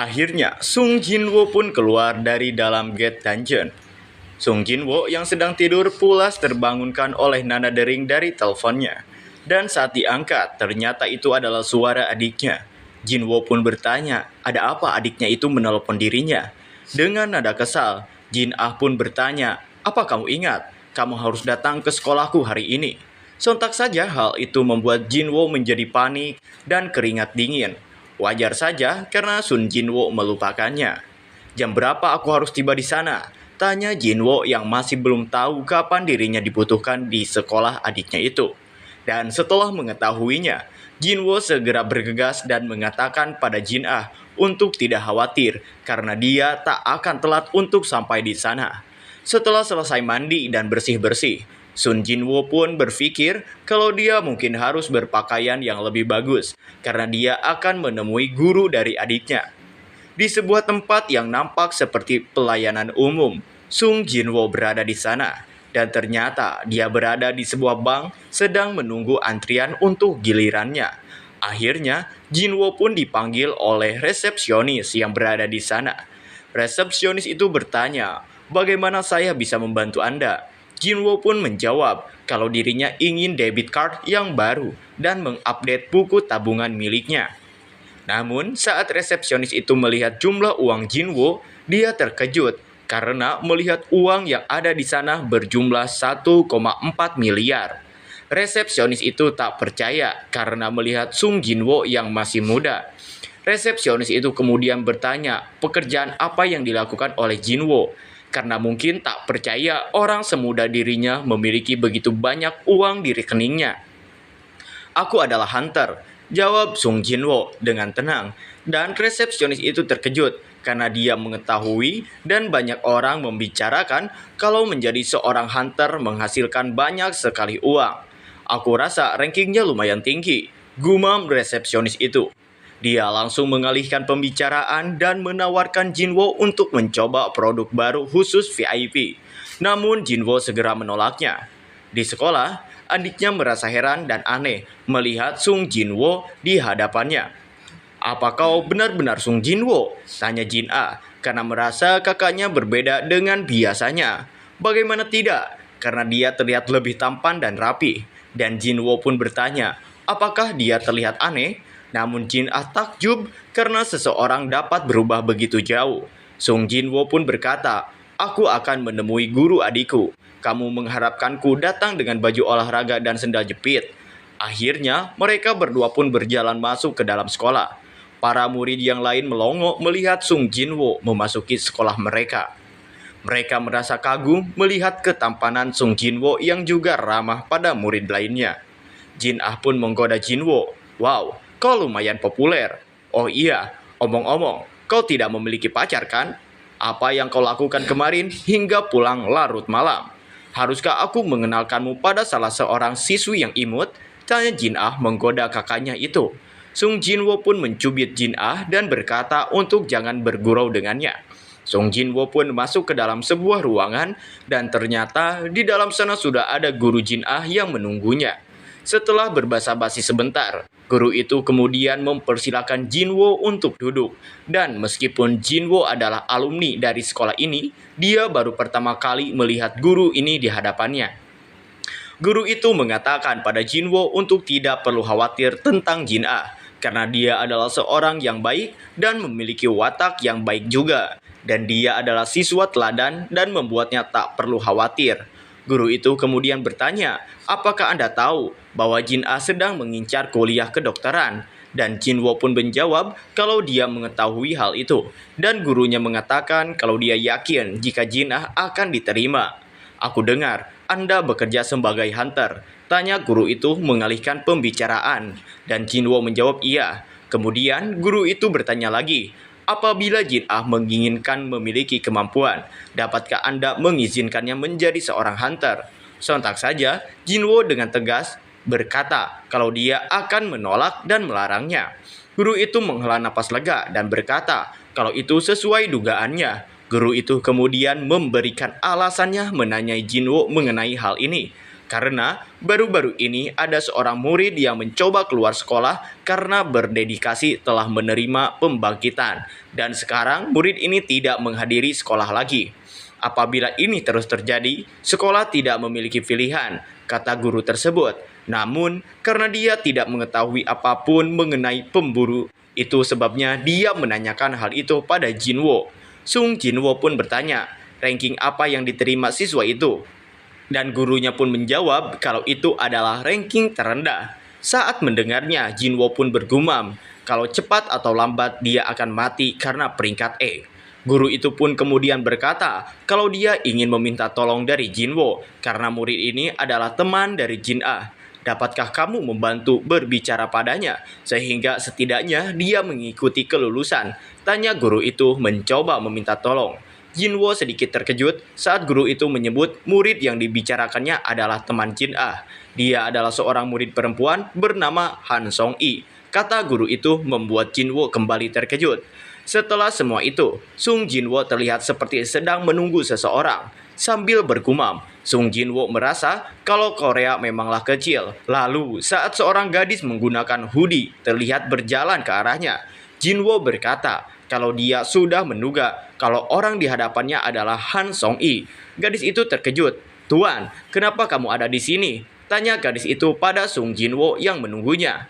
Akhirnya, Sung Jinwoo pun keluar dari dalam gate dungeon. Sung Jinwoo yang sedang tidur pulas terbangunkan oleh nada dering dari teleponnya. Dan saat diangkat, ternyata itu adalah suara adiknya. Jinwoo pun bertanya, ada apa adiknya itu menelpon dirinya? Dengan nada kesal, Jin Ah pun bertanya, apa kamu ingat? Kamu harus datang ke sekolahku hari ini. Sontak saja hal itu membuat Jinwoo menjadi panik dan keringat dingin. Wajar saja karena Sun Jinwoo melupakannya. Jam berapa aku harus tiba di sana? Tanya Jinwoo yang masih belum tahu kapan dirinya dibutuhkan di sekolah adiknya itu. Dan setelah mengetahuinya, Jinwoo segera bergegas dan mengatakan pada Jin Ah untuk tidak khawatir karena dia tak akan telat untuk sampai di sana. Setelah selesai mandi dan bersih-bersih, Sun Jinwoo pun berpikir kalau dia mungkin harus berpakaian yang lebih bagus karena dia akan menemui guru dari adiknya. Di sebuah tempat yang nampak seperti pelayanan umum, Sung Jinwoo berada di sana. Dan ternyata dia berada di sebuah bank sedang menunggu antrian untuk gilirannya. Akhirnya, Jinwoo pun dipanggil oleh resepsionis yang berada di sana. Resepsionis itu bertanya, bagaimana saya bisa membantu Anda? Jinwoo pun menjawab kalau dirinya ingin debit card yang baru dan mengupdate buku tabungan miliknya. Namun, saat resepsionis itu melihat jumlah uang Jinwoo, dia terkejut karena melihat uang yang ada di sana berjumlah 1,4 miliar. Resepsionis itu tak percaya karena melihat Sung Jinwoo yang masih muda. Resepsionis itu kemudian bertanya pekerjaan apa yang dilakukan oleh Jinwoo, karena mungkin tak percaya orang semuda dirinya memiliki begitu banyak uang di rekeningnya. Aku adalah hunter, jawab Sung Jinwoo dengan tenang. Dan resepsionis itu terkejut karena dia mengetahui dan banyak orang membicarakan kalau menjadi seorang hunter menghasilkan banyak sekali uang. Aku rasa rankingnya lumayan tinggi, gumam resepsionis itu. Dia langsung mengalihkan pembicaraan dan menawarkan Jinwoo untuk mencoba produk baru khusus VIP. Namun Jinwoo segera menolaknya. Di sekolah, adiknya merasa heran dan aneh melihat Sung Jinwoo di hadapannya. Apa kau benar-benar Sung Jinwoo? Tanya Jin A, karena merasa kakaknya berbeda dengan biasanya. Bagaimana tidak? Karena dia terlihat lebih tampan dan rapi. Dan Jinwoo pun bertanya, apakah dia terlihat aneh? Namun Jin A takjub karena seseorang dapat berubah begitu jauh. Sung Jinwoo pun berkata, aku akan menemui guru adikku. Kamu mengharapkanku datang dengan baju olahraga dan sendal jepit. Akhirnya, mereka berdua pun berjalan masuk ke dalam sekolah. Para murid yang lain melongo melihat Sung Jinwoo memasuki sekolah mereka. Mereka merasa kagum melihat ketampanan Sung Jinwoo yang juga ramah pada murid lainnya. Jin Ah pun menggoda Jinwoo. Wow, kau lumayan populer. Oh iya, omong-omong, kau tidak memiliki pacar kan? Apa yang kau lakukan kemarin hingga pulang larut malam? Haruskah aku mengenalkanmu pada salah seorang siswi yang imut? Tanya Jin Ah menggoda kakaknya itu. Sung Jinwoo pun mencubit Jin Ah dan berkata untuk jangan bergurau dengannya. Sung Jinwoo pun masuk ke dalam sebuah ruangan dan ternyata di dalam sana sudah ada guru Jin Ah yang menunggunya. Setelah berbasa-basi sebentar, guru itu kemudian mempersilahkan Jinwoo untuk duduk. Dan meskipun Jinwoo adalah alumni dari sekolah ini, dia baru pertama kali melihat guru ini di hadapannya. Guru itu mengatakan pada Jinwoo untuk tidak perlu khawatir tentang Jin Ah, karena dia adalah seorang yang baik dan memiliki watak yang baik juga. Dan dia adalah siswa teladan dan membuatnya tak perlu khawatir. Guru itu kemudian bertanya, apakah Anda tahu bahwa Jin Ah sedang mengincar kuliah kedokteran? Dan Jinwoo pun menjawab kalau dia mengetahui hal itu. Dan gurunya mengatakan kalau dia yakin jika Jin Ah akan diterima. Aku dengar Anda bekerja sebagai hunter. Tanya guru itu mengalihkan pembicaraan. Dan Jinwoo menjawab iya. Kemudian guru itu bertanya lagi, apabila Jin Ah menginginkan memiliki kemampuan, dapatkah Anda mengizinkannya menjadi seorang hunter? Sontak saja, Jinwoo dengan tegas berkata kalau dia akan menolak dan melarangnya. Guru itu menghela napas lega dan berkata kalau itu sesuai dugaannya. Guru itu kemudian memberikan alasannya menanyai Jinwoo mengenai hal ini. karena baru-baru ini ada seorang murid yang mencoba keluar sekolah karena berdedikasi telah menerima pembangkitan, dan sekarang murid ini tidak menghadiri sekolah lagi. Apabila ini terus terjadi, sekolah tidak memiliki pilihan, kata guru tersebut. Namun, karena dia tidak mengetahui apapun mengenai pemburu, itu sebabnya dia menanyakan hal itu pada Jinwo. Sung Jinwo pun bertanya, ranking apa yang diterima siswa itu? Dan gurunya pun menjawab kalau itu adalah ranking terendah. Saat mendengarnya, Jinwo pun bergumam, kalau cepat atau lambat dia akan mati karena peringkat E. Guru itu pun kemudian berkata kalau dia ingin meminta tolong dari Jinwo karena murid ini adalah teman dari Jin Ah. Dapatkah kamu membantu berbicara padanya sehingga setidaknya dia mengikuti kelulusan? Tanya guru itu mencoba meminta tolong. Jinwo sedikit terkejut saat guru itu menyebut murid yang dibicarakannya adalah teman Jin Ah. Dia adalah seorang murid perempuan bernama Han Song I. Kata guru itu membuat Jinwo kembali terkejut. Setelah semua itu, Sung Jinwo terlihat seperti sedang menunggu seseorang. Sambil bergumam, Sung Jinwo merasa kalau Korea memanglah kecil. Lalu, saat seorang gadis menggunakan hoodie terlihat berjalan ke arahnya, Jinwo berkata kalau dia sudah menduga kalau orang di hadapannya adalah Han Song I. Gadis itu terkejut. "Tuan, kenapa kamu ada di sini?" tanya gadis itu pada Sung Jinwo yang menunggunya.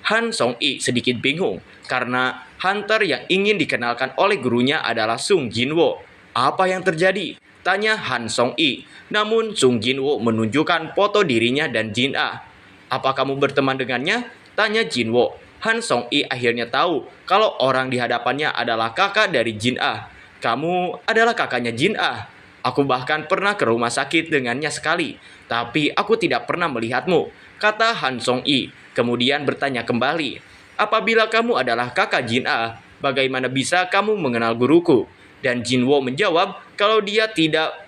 Han Song I sedikit bingung karena hunter yang ingin dikenalkan oleh gurunya adalah Sung Jinwo. "Apa yang terjadi?" tanya Han Song I. Namun Sung Jinwo menunjukkan foto dirinya dan Jin Ah. "Apa kamu berteman dengannya?" tanya Jinwo. Han Song I akhirnya tahu kalau orang di hadapannya adalah kakak dari Jin Ah. "Kamu adalah kakaknya Jin Ah. Aku bahkan pernah ke rumah sakit dengannya sekali, tapi aku tidak pernah melihatmu," kata Han Song I. Kemudian bertanya kembali, "Apabila kamu adalah kakak Jin Ah, bagaimana bisa kamu mengenal guruku?" Dan Jinwo menjawab kalau dia tidak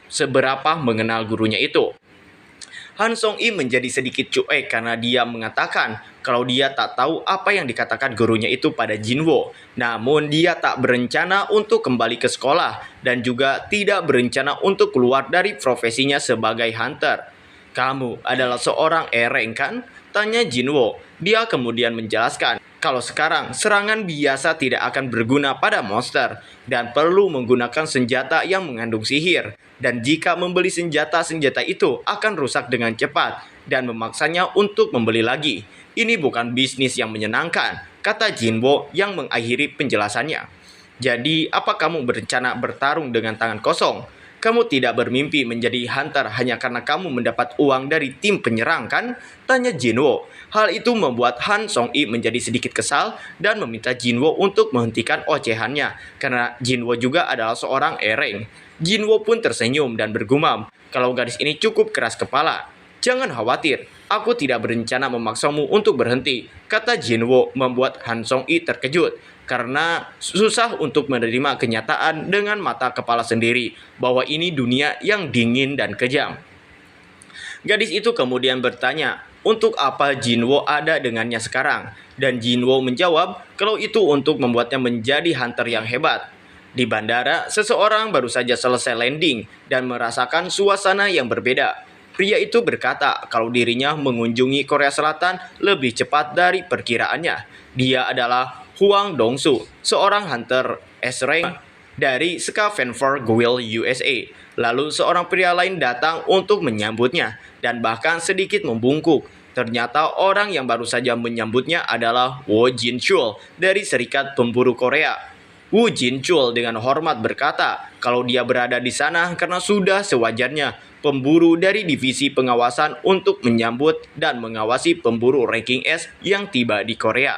seberapa mengenal gurunya itu. Han Song I menjadi sedikit cuek karena dia mengatakan kalau dia tak tahu apa yang dikatakan gurunya itu pada Jinwo. Namun dia tak berencana untuk kembali ke sekolah dan juga tidak berencana untuk keluar dari profesinya sebagai hunter. "Kamu adalah seorang ereng kan?" tanya Jinwo. Dia kemudian menjelaskan kalau sekarang serangan biasa tidak akan berguna pada monster dan perlu menggunakan senjata yang mengandung sihir. Dan jika membeli senjata-senjata itu akan rusak dengan cepat dan memaksanya untuk membeli lagi. "Ini bukan bisnis yang menyenangkan," kata Jinwo yang mengakhiri penjelasannya. "Jadi apa kamu berencana bertarung dengan tangan kosong? Kamu tidak bermimpi menjadi hunter hanya karena kamu mendapat uang dari tim penyerang kan?" tanya Jinwo. Hal itu membuat Han Song I menjadi sedikit kesal dan meminta Jinwo untuk menghentikan ocehannya karena Jinwo juga adalah seorang ereng. Jinwo pun tersenyum dan bergumam kalau gadis ini cukup keras kepala. "Jangan khawatir, aku tidak berencana memaksamu untuk berhenti," kata Jinwo membuat Han Song I terkejut karena susah untuk menerima kenyataan dengan mata kepala sendiri bahwa ini dunia yang dingin dan kejam. Gadis itu kemudian bertanya untuk apa Jinwo ada dengannya sekarang, dan Jinwo menjawab kalau itu untuk membuatnya menjadi hunter yang hebat. Di bandara, seseorang baru saja selesai landing dan merasakan suasana yang berbeda. Pria itu berkata kalau dirinya mengunjungi Korea Selatan lebih cepat dari perkiraannya. Dia adalah Huang Dongsu, seorang hunter S-rank dari Scavenford USA. Lalu seorang pria lain datang untuk menyambutnya dan bahkan sedikit membungkuk. Ternyata orang yang baru saja menyambutnya adalah Wo Jinchul dari Serikat Pemburu Korea. Wu Jinchul dengan hormat berkata kalau dia berada di sana karena sudah sewajarnya pemburu dari divisi pengawasan untuk menyambut dan mengawasi pemburu ranking S yang tiba di Korea.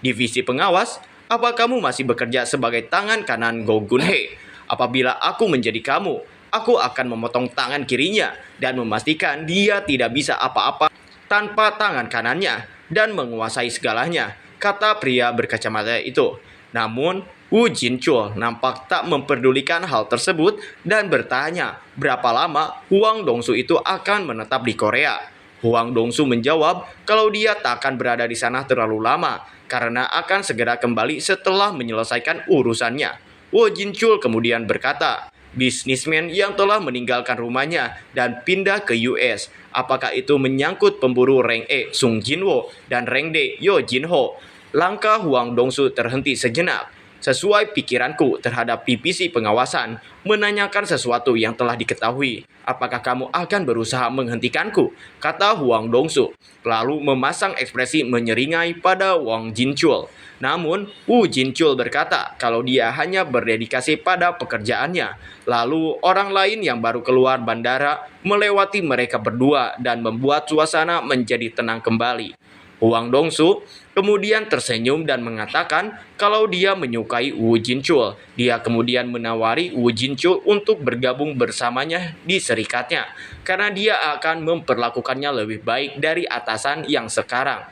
"Divisi pengawas? Apa kamu masih bekerja sebagai tangan kanan Go Gun-hee? Apabila aku menjadi kamu, aku akan memotong tangan kirinya dan memastikan dia tidak bisa apa-apa tanpa tangan kanannya dan menguasai segalanya," kata pria berkacamata itu. Namun, Wu Jinchul nampak tak memperdulikan hal tersebut dan bertanya berapa lama Huang Dongsu itu akan menetap di Korea. Huang Dongsu menjawab kalau dia tak akan berada di sana terlalu lama karena akan segera kembali setelah menyelesaikan urusannya. Wu Jinchul kemudian berkata, bisnismen yang telah meninggalkan rumahnya dan pindah ke US. Apakah itu menyangkut pemburu Reng E Sung Jinwo dan Reng D Yo Jinho? Langkah Huang Dongsu terhenti sejenak. Sesuai pikiranku terhadap PPC pengawasan, menanyakan sesuatu yang telah diketahui. Apakah kamu akan berusaha menghentikanku? Kata Huang Dongsu, lalu memasang ekspresi menyeringai pada Wang Jinchul. Namun, Wu Jinchul berkata kalau dia hanya berdedikasi pada pekerjaannya. Lalu, orang lain yang baru keluar bandara melewati mereka berdua dan membuat suasana menjadi tenang kembali. Huang Dongsu kemudian tersenyum dan mengatakan kalau dia menyukai Wu Jinchul. Dia kemudian menawari Wu Jinchul untuk bergabung bersamanya di serikatnya, karena dia akan memperlakukannya lebih baik dari atasan yang sekarang.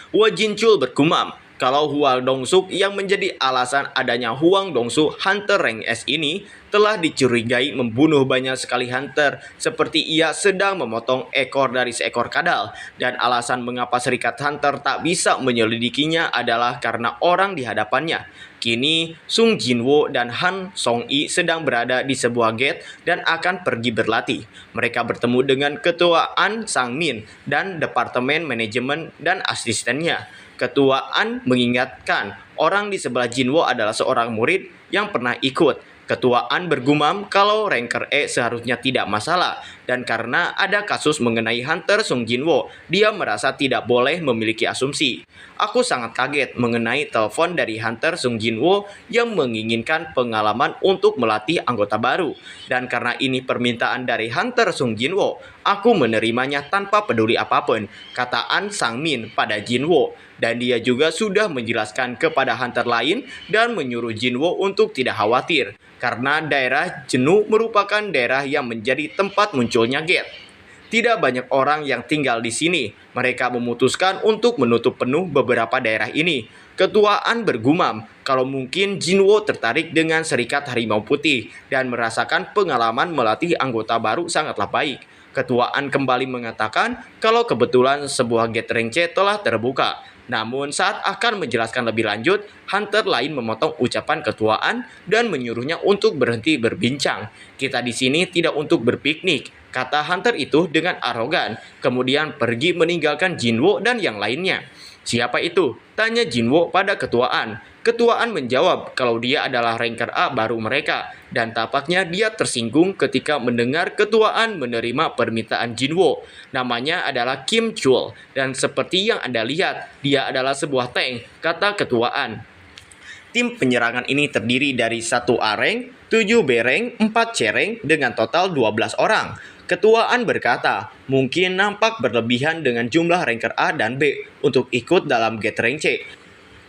Wu Jinchul bergumam kalau Huang Dongsu yang menjadi alasan adanya Huang Dongsu Hunter Rank S ini telah dicurigai membunuh banyak sekali hunter, seperti ia sedang memotong ekor dari seekor kadal, dan alasan mengapa serikat hunter tak bisa menyelidikinya adalah karena orang di hadapannya. Kini, Sung Jinwo dan Han Song-i sedang berada di sebuah gate dan akan pergi berlatih. Mereka bertemu dengan Ketua An Sang-min dan Departemen Manajemen dan asistennya. Ketua An mengingatkan orang di sebelah Jinwo adalah seorang murid yang pernah ikut. Ketua An bergumam kalau ranker E seharusnya tidak masalah, dan karena ada kasus mengenai Hunter Sung Jinwo, dia merasa tidak boleh memiliki asumsi. Aku sangat kaget mengenai telepon dari Hunter Sung Jinwo yang menginginkan pengalaman untuk melatih anggota baru, dan karena ini permintaan dari Hunter Sung Jinwo, aku menerimanya tanpa peduli apapun, kata An Sang-min pada Jinwo. Dan dia juga sudah menjelaskan kepada hunter lain dan menyuruh Jinwo untuk tidak khawatir, karena daerah Jenuh merupakan daerah yang menjadi tempat munculnya gate. Tidak banyak orang yang tinggal di sini. Mereka memutuskan untuk menutup penuh beberapa daerah ini. Ketua An bergumam kalau mungkin Jinwo tertarik dengan Serikat Harimau Putih dan merasakan pengalaman melatih anggota baru sangatlah baik. Ketua An kembali mengatakan kalau kebetulan sebuah gate rank C telah terbuka. Namun saat akan menjelaskan lebih lanjut, hunter lain memotong ucapan ketuaan dan menyuruhnya untuk berhenti berbincang. Kita di sini tidak untuk berpiknik, kata hunter itu dengan arogan, kemudian pergi meninggalkan Jinwo dan yang lainnya. Siapa itu? Tanya Jinwo pada ketuaan. Ketuaan menjawab kalau dia adalah ranker A baru mereka, dan tampaknya dia tersinggung ketika mendengar ketuaan menerima permintaan Jinwo. Namanya adalah Kim Chul, dan seperti yang Anda lihat, dia adalah sebuah tank, kata ketuaan. Tim penyerangan ini terdiri dari 1 A rank, 7 B rank, 4 C rank dengan total 12 orang. Ketuaan berkata, mungkin nampak berlebihan dengan jumlah ranker A dan B untuk ikut dalam gate rank C.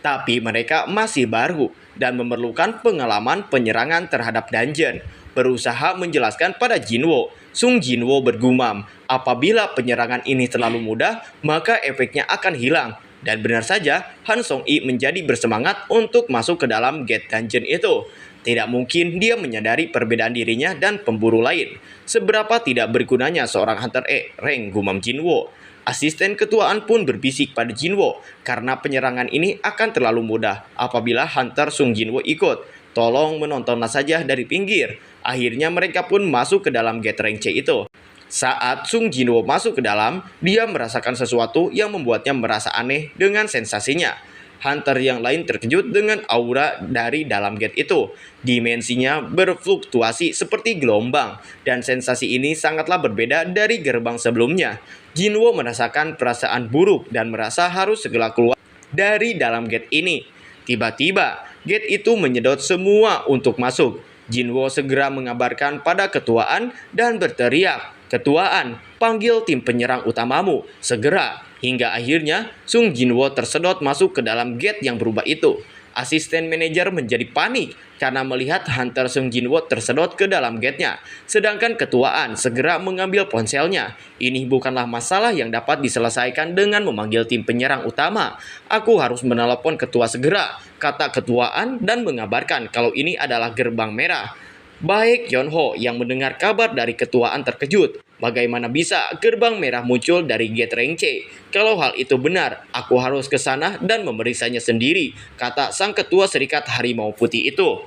Tapi mereka masih baru dan memerlukan pengalaman penyerangan terhadap dungeon. Berusaha menjelaskan pada Jinwo, Sung Jinwo bergumam, apabila penyerangan ini terlalu mudah, maka efeknya akan hilang. Dan benar saja, Han Song-i menjadi bersemangat untuk masuk ke dalam gate dungeon itu. Tidak mungkin dia menyadari perbedaan dirinya dan pemburu lain. Seberapa tidak bergunanya seorang Hunter E, rank gumam Jinwo. Asisten ketuaan pun berbisik pada Jinwo, karena penyerangan ini akan terlalu mudah apabila Hunter Sung Jinwo ikut. Tolong menontonlah saja dari pinggir. Akhirnya mereka pun masuk ke dalam gate rank C itu. Saat Sung Jinwo masuk ke dalam, dia merasakan sesuatu yang membuatnya merasa aneh dengan sensasinya. Hunter yang lain terkejut dengan aura dari dalam gate itu. Dimensinya berfluktuasi seperti gelombang, dan sensasi ini sangatlah berbeda dari gerbang sebelumnya. Jinwo merasakan perasaan buruk dan merasa harus segera keluar dari dalam gate ini. Tiba-tiba, gate itu menyedot semua untuk masuk. Jinwo segera mengabarkan pada ketuaan dan berteriak, "Ketuaan, panggil tim penyerang utamamu, segera." Hingga akhirnya, Sung Jinwo tersedot masuk ke dalam gate yang berubah itu. Asisten manajer menjadi panik karena melihat Hunter Sung Jinwo tersedot ke dalam gate-nya. Sedangkan ketuaan segera mengambil ponselnya. Ini bukanlah masalah yang dapat diselesaikan dengan memanggil tim penyerang utama. Aku harus menelepon ketua segera, kata ketuaan dan mengabarkan kalau ini adalah gerbang merah. Baik Yonho yang mendengar kabar dari ketuaan terkejut. Bagaimana bisa gerbang merah muncul dari gate rank C? Kalau hal itu benar, aku harus ke sana dan memeriksanya sendiri, kata sang ketua Serikat Harimau Putih itu.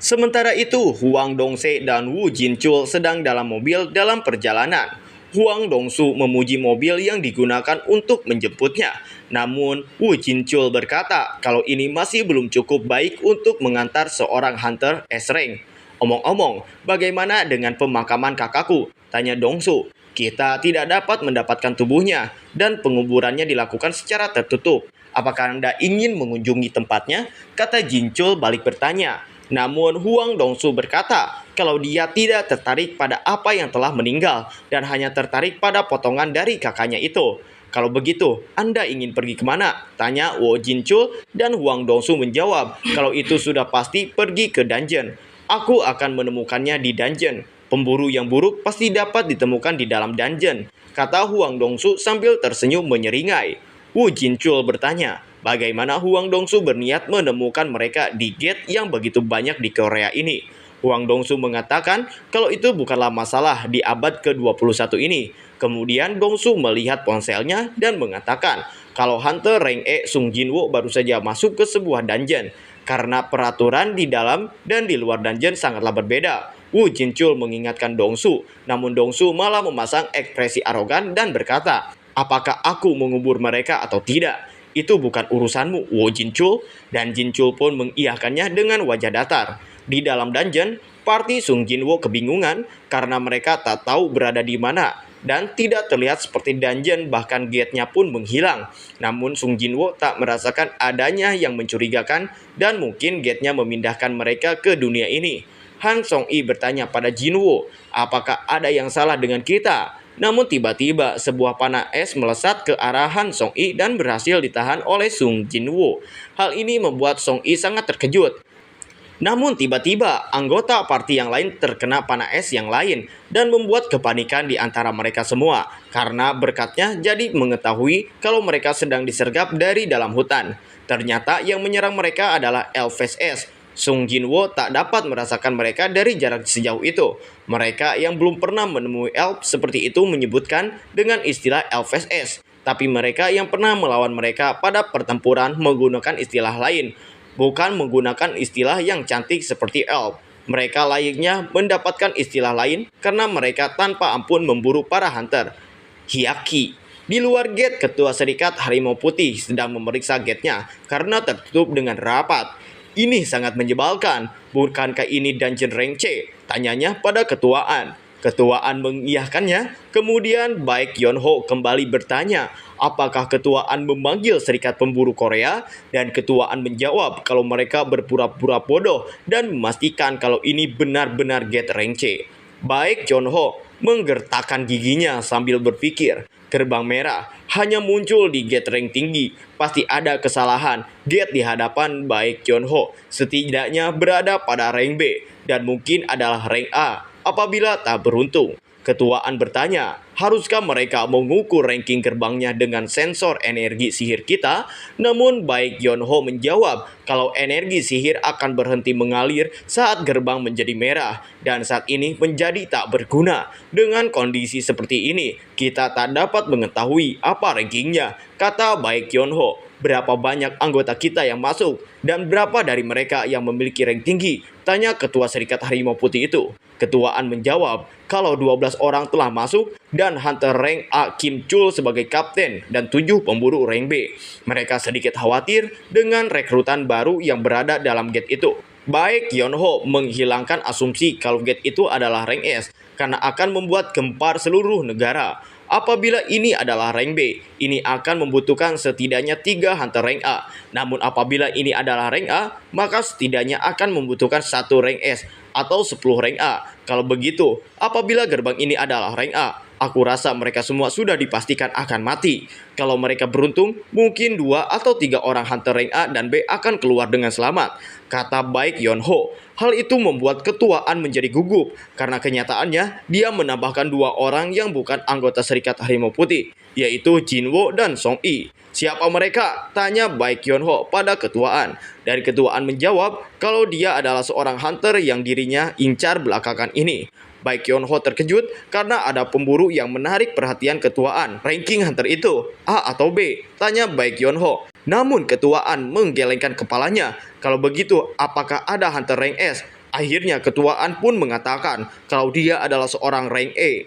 Sementara itu, Huang Dongse dan Wu Jinchul sedang dalam mobil dalam perjalanan. Huang Dongsu memuji mobil yang digunakan untuk menjemputnya. Namun, Wu Jinchul berkata kalau ini masih belum cukup baik untuk mengantar seorang hunter S-Rank. Omong-omong, bagaimana dengan pemakaman kakakku? Tanya Dongsu. Kita tidak dapat mendapatkan tubuhnya dan penguburannya dilakukan secara tertutup. Apakah Anda ingin mengunjungi tempatnya? Kata Jinchul balik bertanya. Namun Huang Dongsu berkata kalau dia tidak tertarik pada apa yang telah meninggal dan hanya tertarik pada potongan dari kakaknya itu. Kalau begitu, Anda ingin pergi kemana? Tanya Wu Jinchul dan Huang Dongsu menjawab kalau itu sudah pasti pergi ke dungeon. Aku akan menemukannya di dungeon. Pemburu yang buruk pasti dapat ditemukan di dalam dungeon, kata Huang Dongsu sambil tersenyum menyeringai. Wu Jinchul bertanya, bagaimana Huang Dongsu berniat menemukan mereka di gate yang begitu banyak di Korea ini? Huang Dongsu mengatakan kalau itu bukanlah masalah di abad ke-21 ini. Kemudian Dongsu melihat ponselnya dan mengatakan kalau Hunter Rank E Sung Jinwoo baru saja masuk ke sebuah dungeon. Karena peraturan di dalam dan di luar dungeon sangatlah berbeda. Wu Jinchul mengingatkan Dongsu, namun Dongsu malah memasang ekspresi arogan dan berkata, apakah aku mengubur mereka atau tidak? Itu bukan urusanmu, Wu Jinchul. Dan Jinchul pun mengiyakannya dengan wajah datar. Di dalam dungeon, party Sung Jinwoo kebingungan karena mereka tak tahu berada di mana dan tidak terlihat seperti dungeon, bahkan gate-nya pun menghilang. Namun Sung Jinwoo tak merasakan adanya yang mencurigakan dan mungkin gate-nya memindahkan mereka ke dunia ini. Han Song-i bertanya pada Jinwoo, apakah ada yang salah dengan kita? Namun tiba-tiba sebuah panah es melesat ke arah Han Song-i dan berhasil ditahan oleh Sung Jinwoo. Hal ini membuat Song-i sangat terkejut. Namun tiba-tiba anggota party yang lain terkena panah es yang lain dan membuat kepanikan di antara mereka semua karena berkatnya jadi mengetahui kalau mereka sedang disergap dari dalam hutan. Ternyata yang menyerang mereka adalah Elves S. Sung Jinwoo tak dapat merasakan mereka dari jarak sejauh itu. Mereka yang belum pernah menemui elf seperti itu menyebutkan dengan istilah Elves S. Tapi mereka yang pernah melawan mereka pada pertempuran menggunakan istilah lain. Bukan menggunakan istilah yang cantik seperti elf. Mereka layaknya mendapatkan istilah lain karena mereka tanpa ampun memburu para hunter. Hyakki. Di luar gate, ketua serikat Harimau Putih sedang memeriksa gate-nya karena tertutup dengan rapat. Ini sangat menyebalkan. Bukankah ini dungeon rank C? Tanyanya pada ketuaan. Ketuaan mengiyakannya. Kemudian Baek Yonho kembali bertanya, apakah ketuaan memanggil serikat pemburu Korea? Dan ketuaan menjawab kalau mereka berpura-pura bodoh dan memastikan kalau ini benar-benar gate rank C. Baek Yonho menggertakkan giginya sambil berpikir, gerbang merah hanya muncul di gate rank tinggi. Pasti ada kesalahan. Gate di hadapan Baek Yonho setidaknya berada pada rank B dan mungkin adalah rank A apabila tak beruntung. Ketuaan bertanya, haruskah mereka mengukur ranking gerbangnya dengan sensor energi sihir kita? Namun Baek Yonho menjawab kalau energi sihir akan berhenti mengalir saat gerbang menjadi merah dan saat ini menjadi tak berguna. Dengan kondisi seperti ini, kita tak dapat mengetahui apa rankingnya, kata Baek Yonho. Berapa banyak anggota kita yang masuk dan berapa dari mereka yang memiliki rank tinggi? Tanya ketua serikat Harimau Putih itu. Ketuaan menjawab kalau 12 orang telah masuk dan Hunter rank A Kim Chul sebagai kapten dan 7 pemburu rank B. Mereka sedikit khawatir dengan rekrutan baru yang berada dalam gate itu. Baek Yonho menghilangkan asumsi kalau gate itu adalah rank S karena akan membuat gempar seluruh negara. Apabila ini adalah rank B, ini akan membutuhkan setidaknya 3 Hunter rank A. Namun apabila ini adalah rank A, maka setidaknya akan membutuhkan 1 rank S atau 10 rank A. Kalau begitu, apabila gerbang ini adalah rank A, aku rasa mereka semua sudah dipastikan akan mati. Kalau mereka beruntung, mungkin 2 atau 3 orang Hunter rank A dan B akan keluar dengan selamat, kata Baek Yonho. Hal itu membuat ketuaan menjadi gugup, karena kenyataannya dia menambahkan 2 orang yang bukan anggota serikat Harimau Putih, yaitu Jinwoo dan Song-i. Siapa mereka? Tanya Baek Yonho pada ketuaan. Dari ketuaan menjawab kalau dia adalah seorang hunter yang dirinya incar belakangan ini. Baek Yonho terkejut karena ada pemburu yang menarik perhatian ketuaan. Ranking hunter itu A atau B? Tanya Baek Yonho. Namun ketuaan menggelengkan kepalanya. Kalau begitu, apakah ada hunter rank S? Akhirnya ketua An pun mengatakan kalau dia adalah seorang rank E.